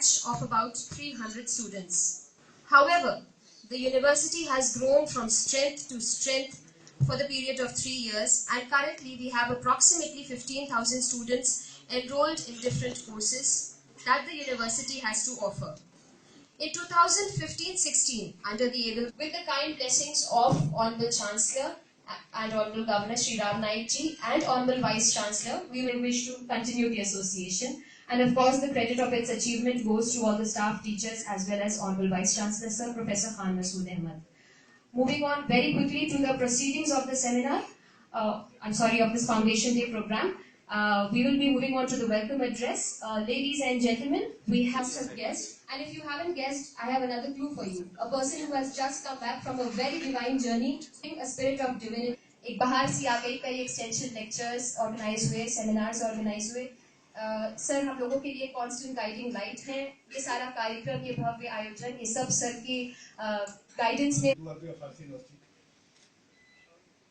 batch of about 300 students. However, the university has grown from strength to strength for the period of 3 years, and currently we have approximately 15,000 students enrolled in different courses that the university has to offer. In 2015-16, under the able, with the kind blessings of Honorable Chancellor and Honorable Governor Sri Ram Naik Ji and Honorable Vice Chancellor, we will wish to continue the association. And of course, the credit of its achievement goes to all the staff, teachers, as well as Honorable Vice Chancellor, Sir Professor Khan Masood Ahmed. Moving on very quickly to the proceedings of the seminar, of this Foundation Day program. We will be moving on to the welcome address. Ladies and gentlemen, we have some guests, and if you haven't guessed, I have another clue for you. A person who has just come back from a very divine journey, a spirit of divinity. एक बाहर सी आ गई, कई extension lectures organise हुए, seminars organise हुए. Sir हम लोगों के लिए कांस्टेंट गाइडिंग लाइट है. ये सारा कार्यक्रम, ये भव्य आयोजन, ये सब सर की गाइडेंस में.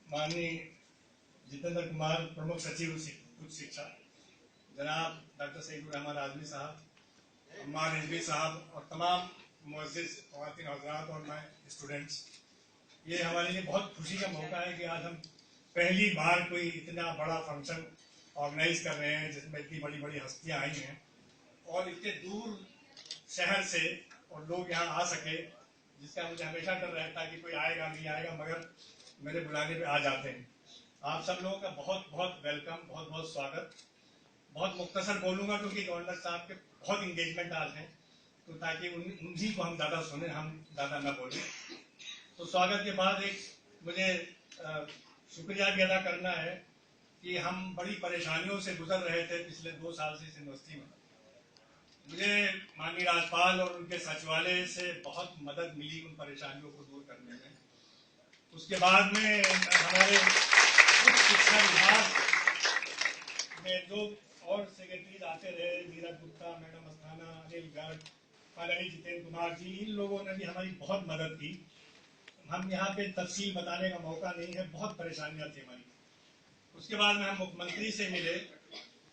माननीय जितेंद्र कुमार, प्रमुख सचिव उच्च शिक्षा, जनाब डॉक्टर सईदुर रहमान आजमी साहब, अम्मार रिजवी साहब और तमाम मुअज़्ज़िज़ ख़वातीन हज़रात और मैं स्टूडेंट्स, ये हमारे लिए बहुत खुशी का मौका है कि आज हम पहली बार कोई इतना बड़ा फंक्शन ऑर्गेनाइज कर रहे हैं जिसमें इतनी बड़ी बड़ी हस्तियां आई हैं और इतने दूर शहर से और लोग यहाँ आ सके, जिसका मुझे हमेशा डर रहता कि कोई आएगा नहीं आएगा, मगर मेरे बुलाने पे आ जाते हैं. आप सब लोगों का बहुत बहुत वेलकम, बहुत बहुत स्वागत. बहुत मुख्तसर बोलूँगा क्योंकि गवर्नर साहब के बहुत इंगेजमेंट आज हैं, तो ताकि उन्हीं को हम ज़्यादा सुने, हम ज़्यादा न बोलें. तो स्वागत के बाद एक मुझे शुक्रिया भी अदा करना है कि हम बड़ी परेशानियों से गुजर रहे थे पिछले 2 साल से इस यूनिवर्सिटी में. मुझे माननीय राज्यपाल और उनके सचिवालय से बहुत मदद मिली उन परेशानियों को दूर करने में. उसके बाद में हमारे उच्च शिक्षा विभाग में जो और सेक्रेटरीज आते रहे, नीरज गुप्ता, मैडम अस्थाना, अनिल गर्ग, फाइनली जितेंद्र कुमार जी, इन लोगों ने भी हमारी बहुत मदद की. हम यहाँ पे तफसील बताने का मौका नहीं है, बहुत परेशानियाँ थी हमारी. उसके बाद में हम मुख्यमंत्री से मिले.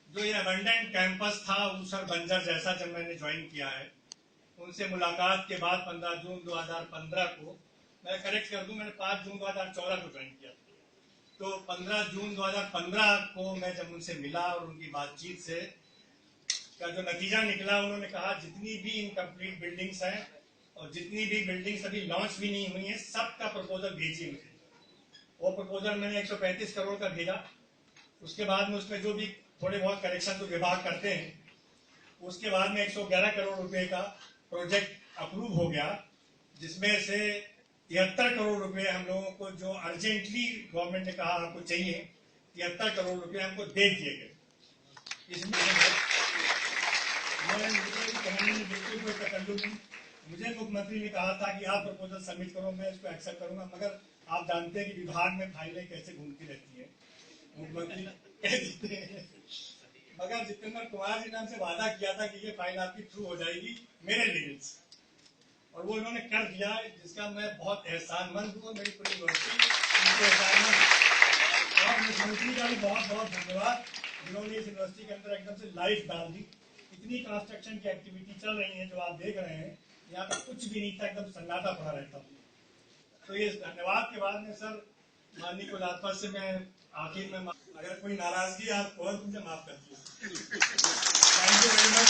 जो ये अबंडेंट कैंपस था ऊसर बंजर जैसा, जब मैंने ज्वाइन किया है, उनसे मुलाकात के बाद 15 जून 2015 को, मैं करेक्ट कर दूं, मैंने 5 जून 2014 को ज्वाइन किया. तो 15 जून 2015 को मैं जब उनसे मिला और उनकी बातचीत से का जो नतीजा निकला, उन्होंने कहा जितनी भी इनकम्प्लीट बिल्डिंग्स हैं और जितनी भी बिल्डिंग्स अभी लॉन्च भी नहीं हुई हैं, सबका प्रपोजल भेजिए मुझे. वो प्रपोजल मैंने 135 करोड़ का भेजा. उसके बाद में उसमें जो भी थोड़े बहुत करेक्शन तो विभाग करते हैं, उसके बाद में 111 करोड़ रुपए का प्रोजेक्ट अप्रूव हो गया, जिसमें से 73 करोड़ रुपए हम लोगों को जो अर्जेंटली गवर्नमेंट ने कहा आपको चाहिए, 73 करोड़ रुपए हमको दे दिए गए. इसमें बिल्कुल कोई तकल्लुफ़ नहीं. मुझे मुख्यमंत्री ने कहा था कि आप प्रपोजल सबमिट करो, मैं इसको एक्सेप्ट करूंगा, मगर आप जानते हैं कि विभाग में फाइलें कैसे घूमती रहती है. मुख्यमंत्री कह देते हैं, मगर जितेंद्र कुमार जी ने हमसे वादा किया था कि ये फाइल आपकी थ्रू हो जाएगी मेरे लेवल से, और वो इन्होंने कर दिया, जिसका मैं बहुत एहसानमंद हूँ. मेरी पूरी यूनिवर्सिटी उनके एहसानमंद, और मुख्यमंत्री का भी बहुत बहुत धन्यवाद, जिन्होंने इस यूनिवर्सिटी के अंदर एकदम से लाइफ डाल दी. इतनी कंस्ट्रक्शन की एक्टिविटी चल रही है जो आप देख रहे हैं, यहाँ पर कुछ भी नहीं था, एकदम सन्नाटा पड़ा रहता. तो ये धन्यवाद के बाद में सर माननीय कुलाधिपति से मैं आखिर में, अगर कोई नाराजगी आप कौन मुझे माफ कर दीजिए. Thank you very much.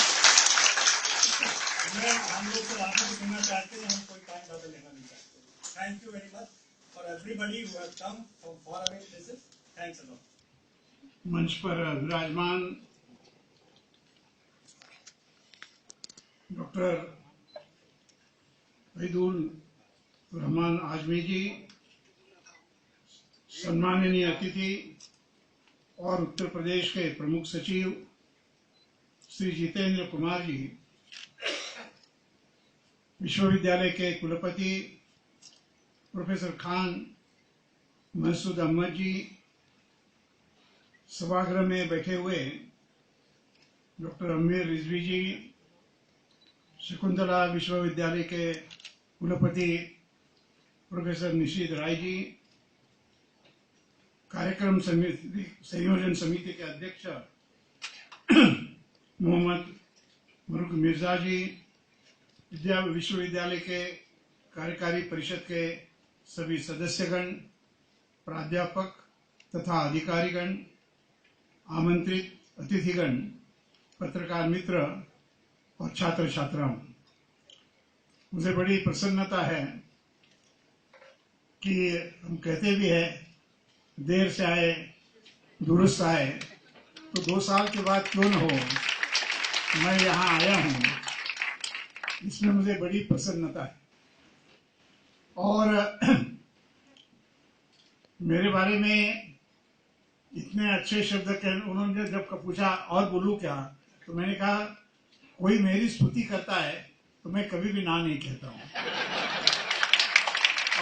हम लोग तो आपको सुनना चाहते हैं, हम कोई टाइम ज़्यादा लेना नहीं चाहते. Thank you very much for everybody who have come from for away places. Thanks a lot. मंच पर विराजमान डॉक्टर सईदुर रहमान आजमी जी, सम्माननीय अतिथि और उत्तर प्रदेश के प्रमुख सचिव श्री जितेंद्र कुमार जी, विश्वविद्यालय के कुलपति प्रोफेसर खान मसूद अहमद जी, सभागृह में बैठे हुए डॉक्टर अम्मीर रिजवी जी, शकुंतला विश्वविद्यालय के कुलपति प्रोफेसर निशीत राय जी, कार्यक्रम समिति संयोजन समिति के अध्यक्ष मोहम्मद मुरुक मिर्जा जी, विश्वविद्यालय के कार्यकारी परिषद के सभी सदस्यगण, प्राध्यापक तथा अधिकारीगण, आमंत्रित अतिथिगण, पत्रकार मित्र और छात्र छात्राओं, मुझे बड़ी प्रसन्नता है कि हम कहते भी हैं देर से आए दुरुस्त आए, तो 2 साल के बाद क्यों न हो, मैं यहाँ आया हूँ, इसमें मुझे बड़ी प्रसन्नता है। और मेरे बारे में इतने अच्छे शब्द उन्होंने जब पूछा और बोलूं क्या, तो मैंने कहा कोई मेरी स्तुति करता है तो मैं कभी भी ना नहीं कहता हूँ।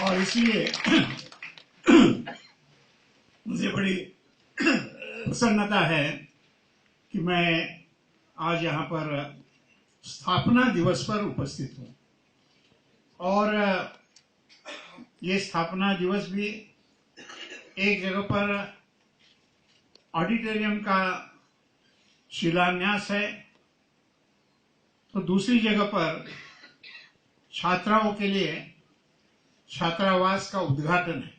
और इसलिए मुझे बड़ी प्रसन्नता है कि मैं आज यहाँ पर स्थापना दिवस पर उपस्थित हूँ। और ये स्थापना दिवस भी एक जगह पर ऑडिटोरियम का शिलान्यास है, तो दूसरी जगह पर छात्राओं के लिए छात्रावास का उद्घाटन है।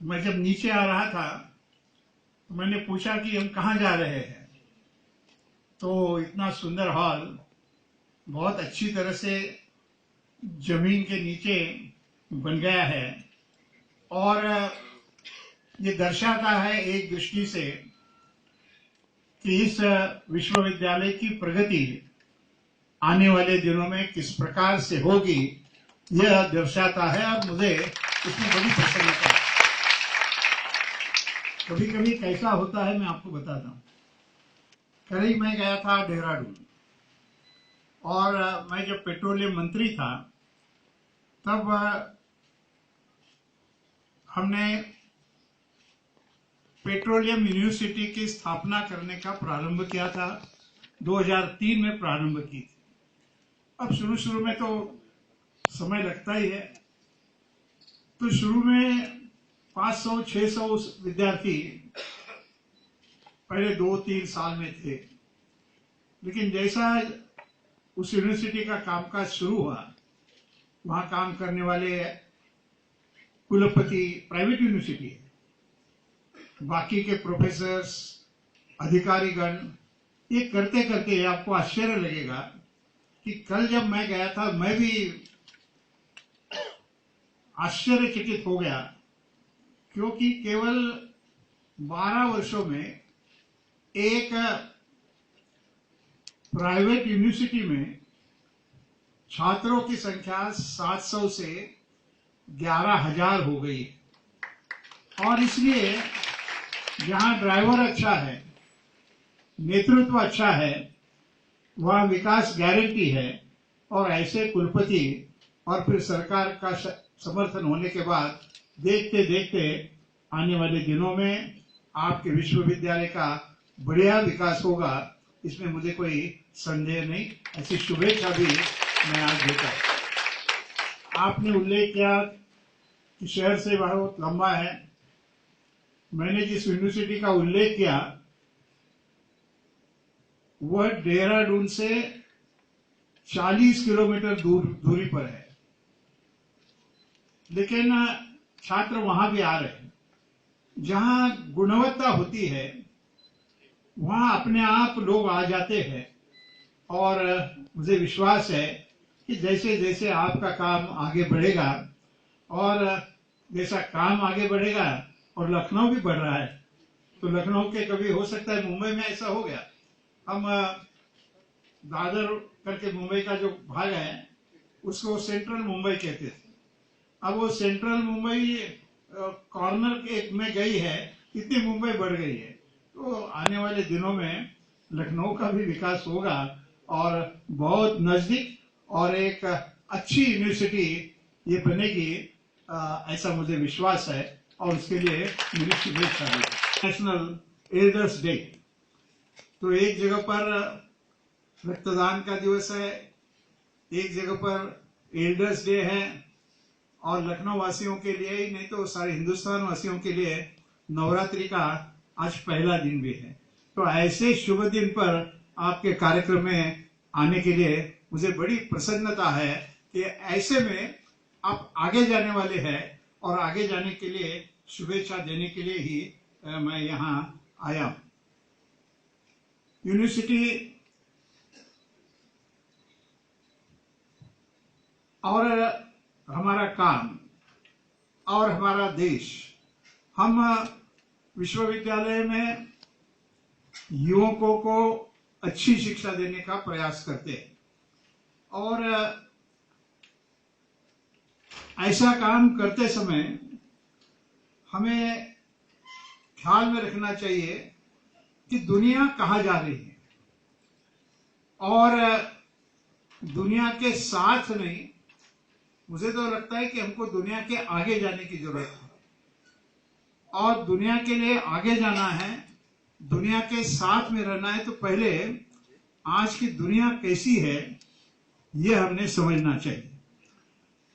मैं जब नीचे आ रहा था तो मैंने पूछा कि हम कहाँ जा रहे हैं, तो इतना सुंदर हॉल बहुत अच्छी तरह से जमीन के नीचे बन गया है और ये दर्शाता है एक दृष्टि से कि इस विश्वविद्यालय की प्रगति आने वाले दिनों में किस प्रकार से होगी, यह दर्शाता है। और मुझे इसमें बड़ी प्रसन्नता है। कभी कभी कैसा होता है मैं आपको बताता हूँ। कल ही मैं गया था देहरादून, और मैं जब पेट्रोलियम मंत्री था तब हमने पेट्रोलियम यूनिवर्सिटी की स्थापना करने का प्रारंभ किया था। 2003 में प्रारंभ की थी। अब शुरू में तो समय लगता ही है, तो शुरू में 500-600 विद्यार्थी पहले 2-3 साल में थे, लेकिन जैसा उस यूनिवर्सिटी का कामकाज शुरू हुआ, वहां काम करने वाले कुलपति, प्राइवेट यूनिवर्सिटी है, बाकी के प्रोफेसर्स, अधिकारीगण, ये करते करते आपको आश्चर्य लगेगा कि कल जब मैं गया था मैं भी आश्चर्यचकित हो गया, क्योंकि केवल 12 वर्षों में एक प्राइवेट यूनिवर्सिटी में छात्रों की संख्या 700 से 11,000 हो गई। और इसलिए जहां ड्राइवर अच्छा है, नेतृत्व अच्छा है, वहां विकास गारंटी है। और ऐसे कुलपति और फिर सरकार का समर्थन होने के बाद देखते देखते आने वाले दिनों में आपके विश्वविद्यालय का बढ़िया विकास होगा, इसमें मुझे कोई संदेह नहीं। ऐसी शुभेच्छा भी मैं आज देता हूं। आपने उल्लेख किया कि शहर से बहुत लंबा है। मैंने जिस यूनिवर्सिटी का उल्लेख किया वह देहरादून से 40 किलोमीटर दूरी पर है, लेकिन छात्र वहां भी आ रहे हैं। जहां गुणवत्ता होती है वहां अपने आप लोग आ जाते हैं। और मुझे विश्वास है कि जैसे जैसे आपका काम आगे बढ़ेगा और जैसा काम आगे बढ़ेगा, और लखनऊ भी बढ़ रहा है, तो लखनऊ के कभी हो सकता है मुंबई में ऐसा हो गया। हम दादर करके मुंबई का जो भाग है उसको सेंट्रल मुंबई कहते थे। अब वो सेंट्रल मुंबई कॉर्नर में गई है, इतनी मुंबई बढ़ गई है। तो आने वाले दिनों में लखनऊ का भी विकास होगा और बहुत नजदीक और एक अच्छी यूनिवर्सिटी ये बनेगी, ऐसा मुझे विश्वास है। और उसके लिए मेरी शुभेच्छा है। नेशनल एल्डर्स डे, तो एक जगह पर रक्तदान का दिवस है, एक जगह पर एल्डर्स डे है, और लखनऊ वासियों के लिए ही नहीं तो सारे हिंदुस्तान वासियों के लिए नवरात्रि का आज पहला दिन भी है। तो ऐसे शुभ दिन पर आपके कार्यक्रम में आने के लिए मुझे बड़ी प्रसन्नता है कि ऐसे में आप आगे जाने वाले हैं और आगे जाने के लिए शुभेच्छा देने के लिए ही मैं यहाँ आया। यूनिवर्सिटी और हमारा काम और हमारा देश, हम विश्वविद्यालय में युवकों को अच्छी शिक्षा देने का प्रयास करते हैं और ऐसा काम करते समय हमें ख्याल में रखना चाहिए कि दुनिया कहाँ जा रही है और दुनिया के साथ नहीं, मुझे तो लगता है कि हमको दुनिया के आगे जाने की जरूरत है और दुनिया के लिए आगे जाना है, दुनिया के साथ में रहना है तो पहले आज की दुनिया कैसी है ये हमने समझना चाहिए।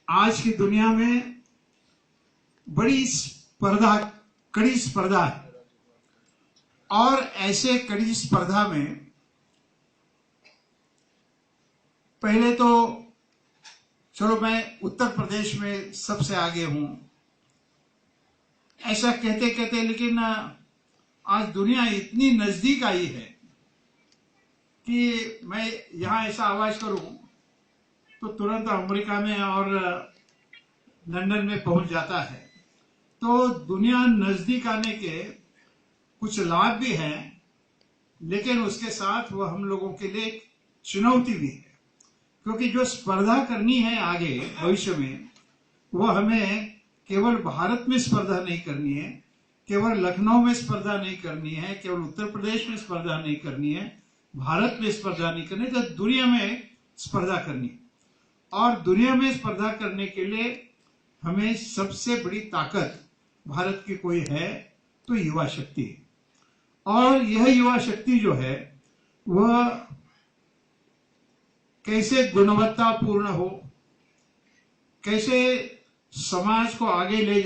आज की दुनिया में बड़ी स्पर्धा, कड़ी स्पर्धा है और ऐसे कड़ी स्पर्धा में पहले तो चलो मैं उत्तर प्रदेश में सबसे आगे हूं ऐसा कहते कहते, लेकिन आज दुनिया इतनी नजदीक आई है कि मैं यहां ऐसा आवाज करूं तो तुरंत अमेरिका में और लंदन में पहुंच जाता है। तो दुनिया नजदीक आने के कुछ लाभ भी हैं, लेकिन उसके साथ वह हम लोगों के लिए एक चुनौती भी है, क्योंकि जो स्पर्धा करनी है आगे भविष्य में, वह हमें केवल भारत में स्पर्धा नहीं करनी है, केवल लखनऊ में स्पर्धा नहीं करनी है, केवल उत्तर प्रदेश में स्पर्धा नहीं करनी है, भारत में स्पर्धा नहीं करनी है, तो दुनिया में स्पर्धा करनी है। और दुनिया में स्पर्धा करने के लिए हमें सबसे बड़ी ताकत भारत की कोई है तो युवा शक्ति है। और यह युवा शक्ति जो है वह कैसे गुणवत्तापूर्ण हो, कैसे समाज को आगे ले